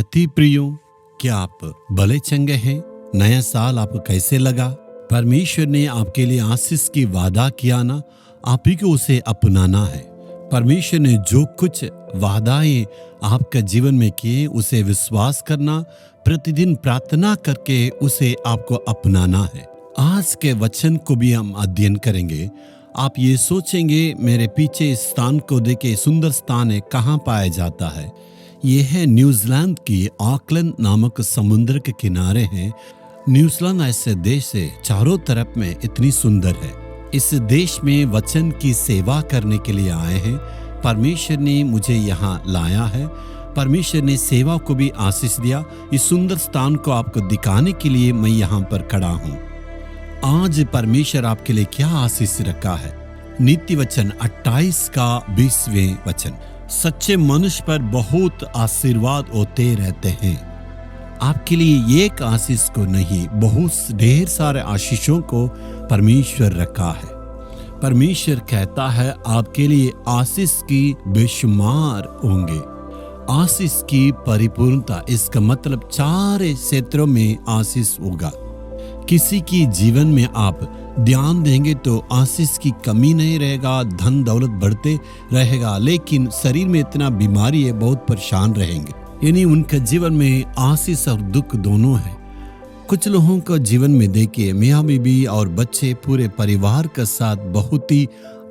यति प्रियो, क्या आप भले चंगे हैं? नया साल आपको कैसे लगा? परमेश्वर ने आपके लिए आशीष की वादा किया ना, आप ही को उसे अपनाना है। परमेश्वर ने जो कुछ वादाएं आपके जीवन में किए उसे विश्वास करना, प्रतिदिन प्रार्थना करके उसे आपको अपनाना है। आज के वचन को भी हम अध्ययन करेंगे। आप ये सोचेंगे मेरे पीछे इस स्थान को देखे, सुंदर स्थान है, कहाँ पाया जाता है? ये है न्यूजीलैंड की ऑकलैंड नामक समुद्र के किनारे है। न्यूजीलैंड ऐसे देश है चारों तरफ में इतनी सुंदर है। इस देश में वचन की सेवा करने के लिए आए हैं। परमेश्वर ने मुझे यहाँ लाया है। परमेश्वर ने सेवा को भी आशीष दिया। इस सुंदर स्थान को आपको दिखाने के लिए मैं यहाँ पर खड़ा हूँ। आज परमेश्वर आपके लिए क्या आशीष रखा है? नीति वचन 28 का 20वें वचन, सच्चे मनुष्य पर बहुत आशीर्वाद होते रहते हैं। आपके लिए एक आशीष को नहीं, बहुत ढेर सारे आशीषों को परमेश्वर रखा है। परमेश्वर कहता है आपके लिए आशीष की बेशुमार होंगे। आशीष की परिपूर्णता, इसका मतलब चार क्षेत्रों में आशीष होगा। किसी की जीवन में आप ध्यान देंगे तो आशीष की कमी नहीं रहेगा, धन दौलत बढ़ते रहेगा, लेकिन शरीर में इतना बीमारी है, बहुत परेशान रहेंगे। यानी उनके जीवन में आशीष और दुख दोनों है। कुछ लोगों का जीवन में देखिए, मियाँ बीबी और बच्चे पूरे परिवार के साथ बहुत ही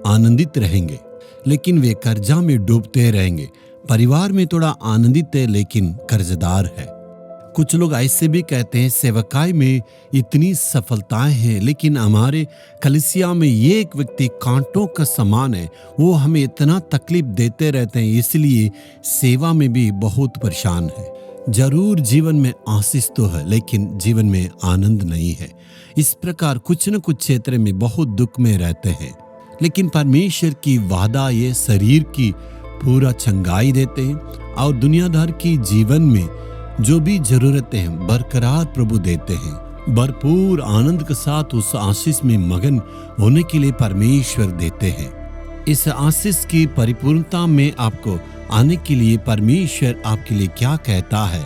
आनंदित रहेंगे, लेकिन वे कर्जा में डूबते रहेंगे। परिवार में थोड़ा आनंदित है लेकिन कर्जदार है। कुछ लोग ऐसे भी कहते हैं सेवकाई में इतनी सफलताएं हैं, लेकिन हमारे कलीसिया में ये एक व्यक्ति कांटों का समान है, वो हमें इतना तकलीफ देते रहते हैं, इसलिए सेवा में भी बहुत परेशान है। जरूर जीवन में आशीष तो है, लेकिन जीवन में आनंद नहीं है। इस प्रकार कुछ न कुछ क्षेत्र में बहुत दुख में रहते हैं, लेकिन परमेश्वर की वादा ये शरीर की पूरा चंगाई देते हैं और दुनियादार की जीवन में जो भी जरूरतें हैं बरकरार प्रभु देते हैं। भरपूर आनंद के साथ उस आशीष में मगन होने के लिए परमेश्वर देते हैं। इस आशीष की परिपूर्णता में आपको आने के लिए परमेश्वर आपके लिए क्या कहता है?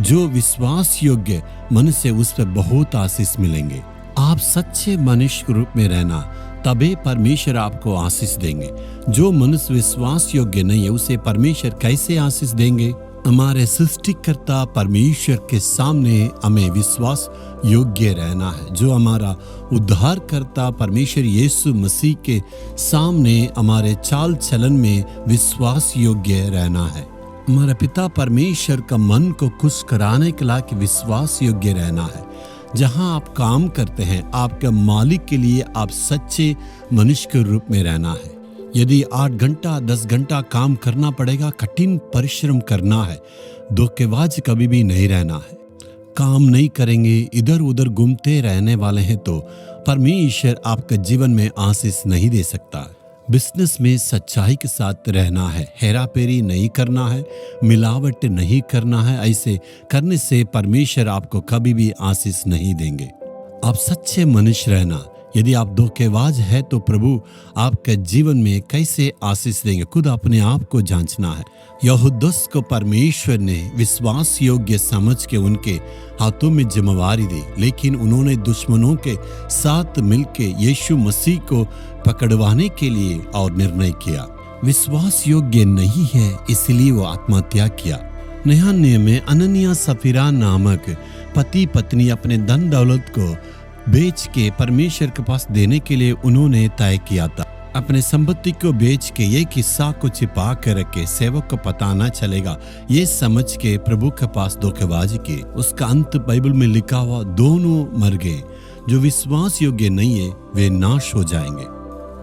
जो विश्वास योग्य मनुष्य, उस पर बहुत आशीष मिलेंगे। आप सच्चे मनुष्य के रूप में रहना, तबे परमेश्वर आपको आशीष देंगे। जो मनुष्य विश्वास योग्य नहीं है, उसे परमेश्वर कैसे आशीष देंगे? हमारे सृष्टिकर्ता परमेश्वर के सामने हमें विश्वास योग्य रहना है। जो हमारा उद्धारकर्ता परमेश्वर यीशु मसीह के सामने हमारे चाल चलन में विश्वास योग्य रहना है। हमारे पिता परमेश्वर का मन को खुश कराने के लिए विश्वास योग्य रहना है। जहां आप काम करते हैं, आपके मालिक के लिए आप सच्चे मनुष्य के रूप में रहना है। यदि 8 घंटा 10 घंटा काम करना पड़ेगा, कठिन परिश्रम करना है, धोखेबाज कभी भी नहीं रहना है। काम नहीं करेंगे, इधर उधर घूमते रहने वाले हैं तो परमेश्वर आपके जीवन में आशीष नहीं दे सकता। बिजनेस में सच्चाई के साथ रहना है, हेराफेरी नहीं करना है, मिलावट नहीं करना है। ऐसे करने से परमेश्वर आपको कभी भी आशीष नहीं देंगे। आप सच्चे मनुष्य रहना। यदि आप धोखेबाज है तो प्रभु आपके जीवन में कैसे आशीष देंगे? खुद अपने आप को जांचना है। यहूदस को परमेश्वर ने विश्वास योग्य समझ के उनके हाथों में जिम्मेवारी दी, लेकिन उन्होंने दुश्मनों के साथ मिलकर यीशु मसीह को पकड़वाने के लिए और निर्णय किया। विश्वास योग्य नहीं है, इसलिए वो आत्महत्या किया। नया नियम में अननिया सफीरा नामक पति पत्नी अपने धन दौलत को बेच के परमेश्वर के पास देने के लिए उन्होंने तय किया था। अपने संपत्ति को बेच के ये किस्सा को छिपा कर रखे, सेवक को पता न चलेगा, ये समझ के प्रभु के पास धोखेबाजी की। उसका अंत बाइबल में लिखा हुआ, दोनों मर गए। जो विश्वास योग्य नहीं है वे नाश हो जाएंगे।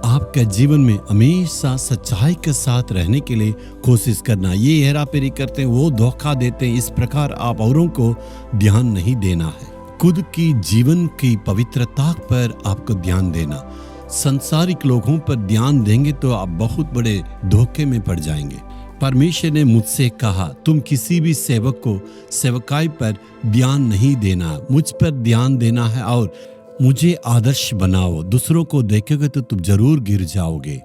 आपके जीवन में हमेशा सच्चाई के साथ रहने के लिए कोशिश करना। ये हेराफेरी करते हैं, वो धोखा देते हैं, इस प्रकार आप औरों को ध्यान नहीं देना है। खुद की जीवन की पवित्रता पर आपको ध्यान देना। संसारिक लोगों पर ध्यान देंगे तो आप बहुत बड़े धोखे में पड़ जाएंगे। परमेश्वर ने मुझसे कहा, तुम किसी भी सेवक को सेवकाई पर ध्यान नहीं देना, मुझ पर ध्यान देना है और मुझे आदर्श बनाओ। दूसरों को देखोगे तो तुम जरूर गिर जाओगे।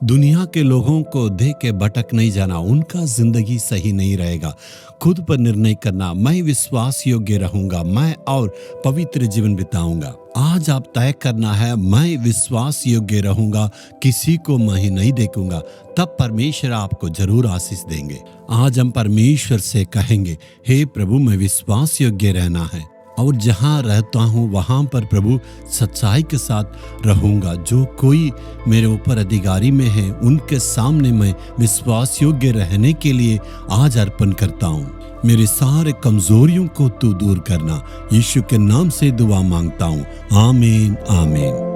दुनिया के लोगों को देख के भटक नहीं जाना, उनका जिंदगी सही नहीं रहेगा। खुद पर निर्णय करना, मैं विश्वास योग्य रहूंगा, मैं और पवित्र जीवन बिताऊंगा। आज आप तय करना है, मैं विश्वास योग्य रहूंगा, किसी को मैं नहीं देखूंगा, तब परमेश्वर आपको जरूर आशीष देंगे। आज हम परमेश्वर से कहेंगे, हे प्रभु मैं विश्वास योग्य रहना है और जहाँ रहता हूँ वहाँ पर प्रभु सच्चाई के साथ रहूँगा। जो कोई मेरे ऊपर अधिकारी में है उनके सामने मैं विश्वास योग्य रहने के लिए आज अर्पण करता हूँ। मेरे सारे कमजोरियों को तू दूर करना, यीशु के नाम से दुआ मांगता हूँ, आमीन आमीन।